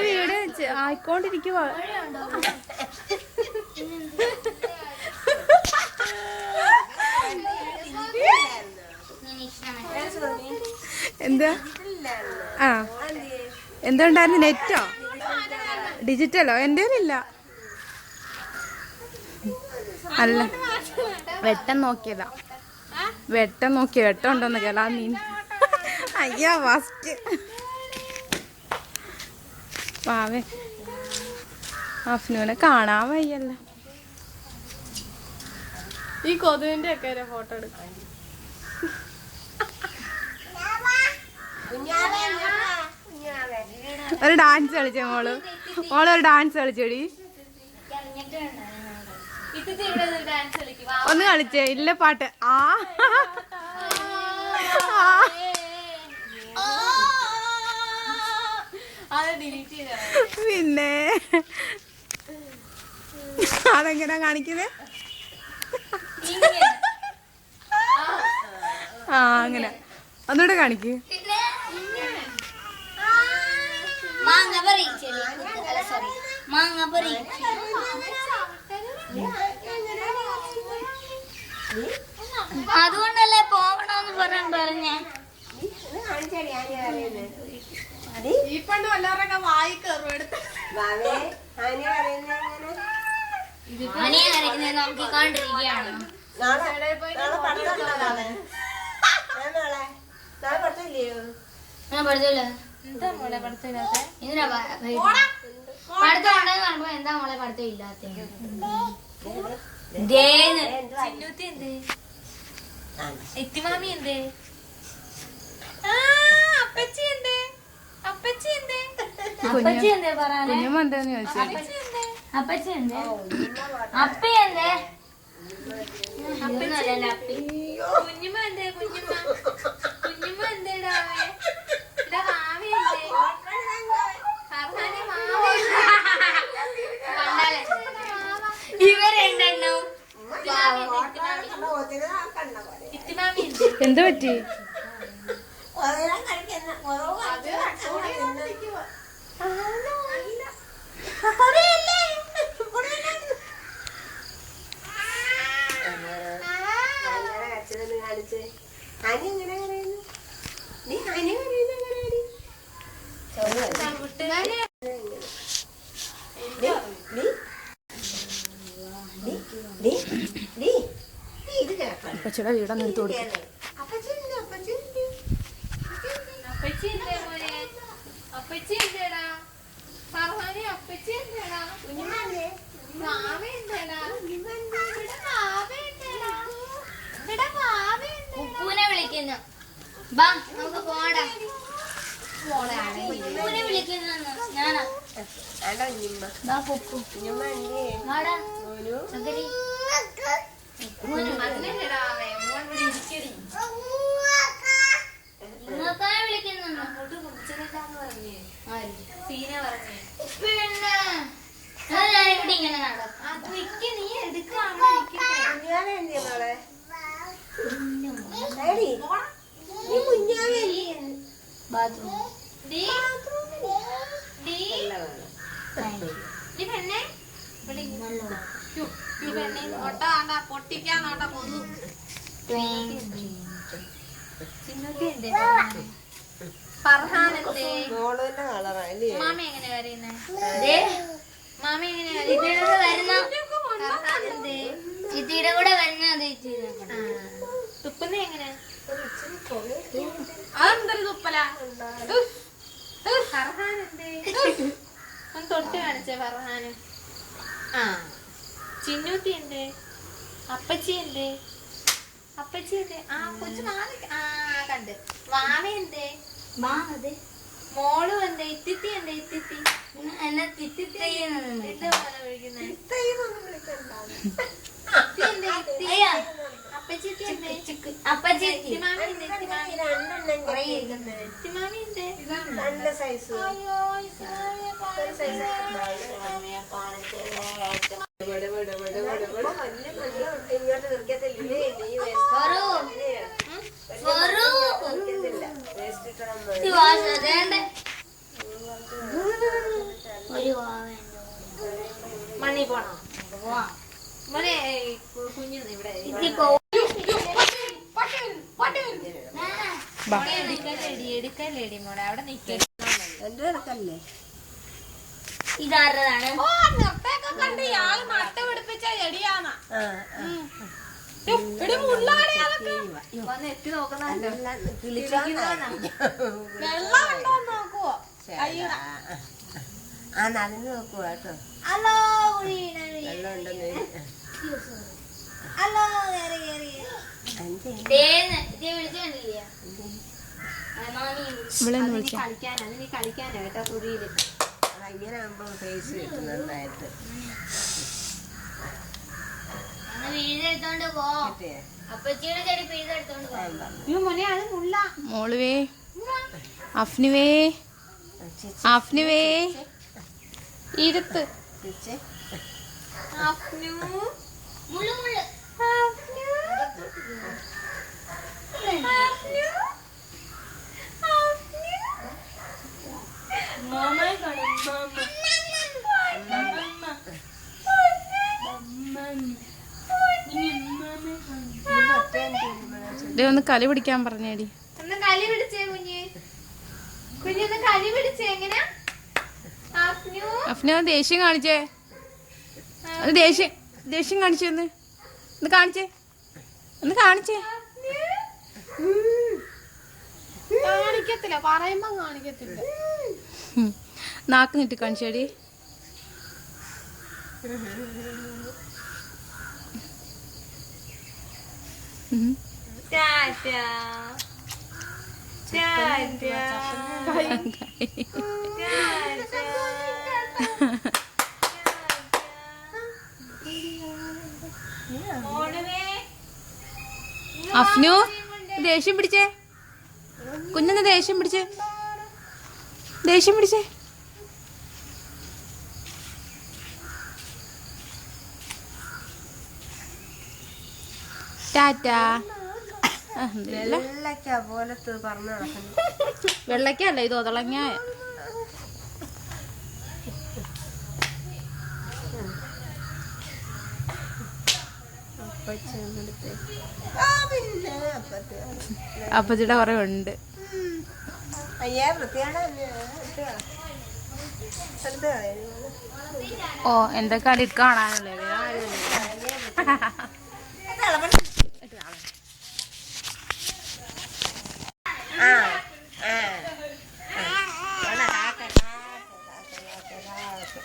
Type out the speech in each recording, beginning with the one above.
വീട് ആയിക്കൊണ്ടിരിക്കുവാ. എന്താ എന്തുണ്ടായിരുന്നു? നെറ്റോ ഡിജിറ്റലോ? എൻ്റെ ഇല്ല. അല്ല, വെട്ടം നോക്കിയതാ. വെട്ടം ഉണ്ടോന്ന് കേളാ മീൻ. അയ്യാ ഫസ്റ്റ് പാവേ അഫ്നുവിനെ കാണാൻ വയ്യല്ല. ഈ കൊതുവിന്റെ ഒക്കെ ഫോട്ടോ എടുക്കാം. ഒരു ഡാൻസ് കളിച്ചേ മോളൊരു ഡാൻസ് കളിച്ചേടി. ഒന്ന് കളിച്ചേ. ഇല്ല പാട്ട്. പിന്നെ അതെങ്ങനാ കാണിക്കുന്നേ? അങ്ങനെ ഒന്നുകൂടെ കാണിക്ക്. അതുകൊണ്ടല്ലേ പോകണമെന്ന് പറഞ്ഞേ. ഈ പണ്ട് വല്ലവരൊക്കെ വായി കയറും എടുത്ത് നോക്കിക്കൊണ്ടിരിക്കുകയാണ്. എന്താ മോളെ പഠിത്തം ഇല്ലാത്ത? ഇത്തിമാമി എന്തേ? അപ്പച്ചി എന്തേ? അപ്പച്ചി എന്തേ? അപ്പച്ചി എന്തേ പറയാനേ? അപ്പച്ചി എന്തേ? അപ്പി എന്തേ? കുഞ്ഞുമ്മ എന്തേ? കുഞ്ഞുമ്മ എന്തേടാ? എന്ത് പറ്റി? അപ്പച്ചിയുടെ വീടൊന്നും എടുത്തു കൊടുക്കും. ഉപ്പൂനെ വിളിക്കുന്നു. ബാ നമുക്ക് പോടാ. ഉപ്പൂനെ വിളിക്കുന്നു. ഞാനാ ഇങ്ങനെ നടക്കും. നീ എടുക്കാണോ? പൊട്ടിക്കാന്നോട്ട കൊതു. മാമ എങ്ങനെ വരുന്നേ? മാമ എങ്ങനെയാ ചിത്തിയുടെ കൂടെ വരുന്ന? തുപ്പുന്ന എങ്ങനെ? അതെന്തൊരു തുപ്പല? ഫർഹാൻ എന്തേ? ഒന്ന് തൊട്ട് കാണിച്ചേ ഫർഹാന്. ചിന്നൂത്തി എന്തേ? അപ്പച്ചി എന്തേ? അപ്പച്ചി എന്തേ? കൊച്ചു മാമ കണ്ട്. വാവ എന്തേ? മോളും എന്തേ? ഇത്തിത്തി എന്തേ? ഇത്തിത്തി എന്നെ തിത്തിത്തയ്യെന്ന് വിളിക്കുന്നേ. മണ്ണി പോണോ? മോനെ കുഞ്ഞു ഇവിടെ എടുക്കല്ലേടി മോളെ, അവിടെ നിക്കല്ലേ. ഇതാരതാണ്? ഓ നിർത്തേക്കെ കണ്ട് ഇയാള് നട്ട പിടിപ്പിച്ച ചെടിയാന്നാ. വന്ന് എത്തി നോക്കുന്നല്ലോ. വെള്ളം ഉണ്ടോന്ന് നോക്കുവോ? അയ്യടാ നടന്നു നോക്കുക കേട്ടോ. ഹലോ വെള്ളം ഉണ്ടെന്ന് ഹലോ കളിക്കാനാ, നീ കളിക്കാനാ കേട്ടോ കുഴിയില്. ഇങ്ങനെ ആകുമ്പോ ഫേസ് കിട്ടും നന്നായിട്ട്. വീടെടുത്തോണ്ട് പോ. അപ്പച്ചിയുടെ ചെടി പിഴുതെടുത്തോണ്ട് പോ. അയ്യോ മോനെ അത് മുള്ള. മോളുവേ അഫ്നുവേ അഫ്നുവേ ഇരുത്ത്. മുള്ളു മുള്ളു. ഒന്ന് കളി പിടിക്കാൻ പറഞ്ഞേടി. ഒന്ന് കലി പിടിച്ചേ കുഞ്ഞ്, കുഞ്ഞൊന്ന് കലി പിടിച്ചേ. എങ്ങനെയാ അഫ്നു ദേഷ്യം കാണിച്ചേ, അത് ദേഷ്യം കാണിച്ചേ, ഒന്ന് കാണിച്ചേ, ഒന്ന് കാണിച്ചേ. കാണിക്കത്തില്ല, പറയുമ്പോ കാണിക്കത്തില്ല. നാക്ക് നീട്ടി കാണിച്ചേടി. അഫ്നു ദേഷ്യം പിടിച്ചേ, കുഞ്ഞൊന്ന് ദേഷ്യം പിടിച്ചേ, ദേഷ്യം പിടിച്ചേ. ടാറ്റാ. വെള്ളക്ക പോലത്തെ പറഞ്ഞു നടക്കുന്നു. വെള്ളക്കല്ല, ഇത് ഒതളങ്ങായ. അപ്പച്ചിയുടെ കുറെ ഉണ്ട്. അയ്യാ വൃത്തിയാണ്. ഓ എന്തൊക്കെ അടി കാണാനല്ലേ.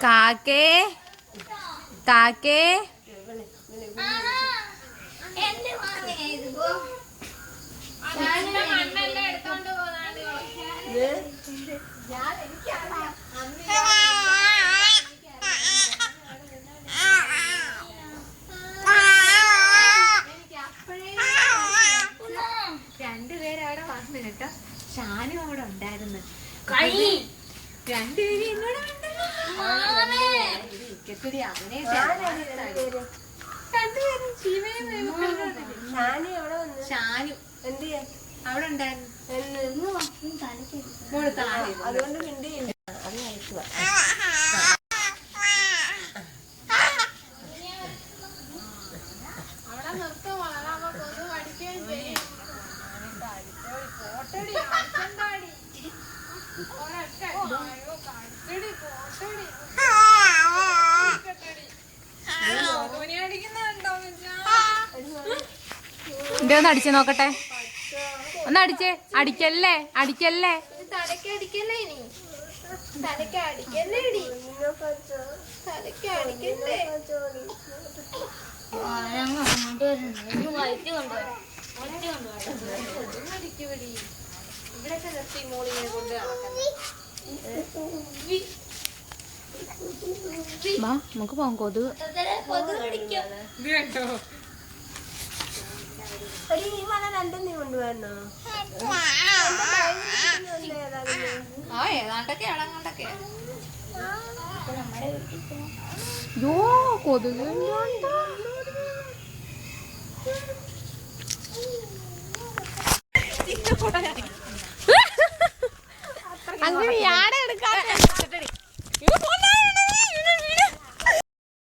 കാക്കേ കാക്കേ എന്റെ മാമേ ഇത് പോ. മണ്ണെല്ലാം എടുത്തോണ്ട് പോകാണ്ട് രണ്ടുപേരവിടെ വന്നു കേട്ടോ. ഷാനും അവിടെ ഉണ്ടായിരുന്നു. രണ്ടുപേരും എന്നോട് ഇരിക്കത്തിരി അവനെ രണ്ടുപേരും ശിവയും ഷാനും എന്ത് ചെയ്യാൻ അവിടെ ഉണ്ടായിരുന്നു. മോള് താഴെ അതുകൊണ്ട് മിണ്ടി അത് കഴിക്കുക. അവിടെ നിർത്തും. വളരാകുമ്പോ കൊതു കടിക്കുകയും ചെയ്യും. പോട്ടടി അടിച്ചണ്ടാടി ഒരൊറ്റ കടിച്ചടി പോട്ടടി അടിക്കുന്നുണ്ടോ? എന്റെ ഒന്ന് അടിച്ചു നോക്കട്ടെ, ഒന്ന് അടിച്ചേ. അടിക്കല്ലേ അടിക്കല്ലേ, തലക്ക് അടിക്കല്ലേ, ഇനി തലക്ക് അടിക്കല്ലേടി, തലക്ക് അടിക്കല്ലേ. അടിക്കുവടി ഇവിടൊക്കെ നിർത്തി മോളിങ്ങനെ കൊണ്ട് വാ നമുക്ക് പോകാം. കൊതുക് രണ്ടും നീ കൊണ്ടുപോകാനോ? ആ ഏതാണ്ടൊക്കെ ഇളങ്ങണ്ടൊക്കെ. യോ കൊതുക് അങ്ങനെയാ